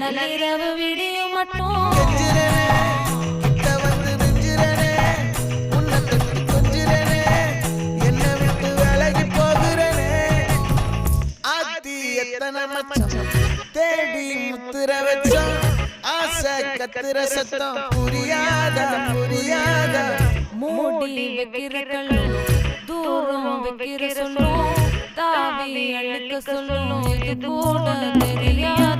நள்ளிரவு விடியும் மட்டும் தேடி முத்துற வச்சோம் ஆசை கத்துற சத்தம் புரியாத புரியாத மூடி வைக்கிற கல்லும் தூரம் வைக்கிற சொல்லும் தாவி அழுக்க சொல்லும் இது கூட தெரியாத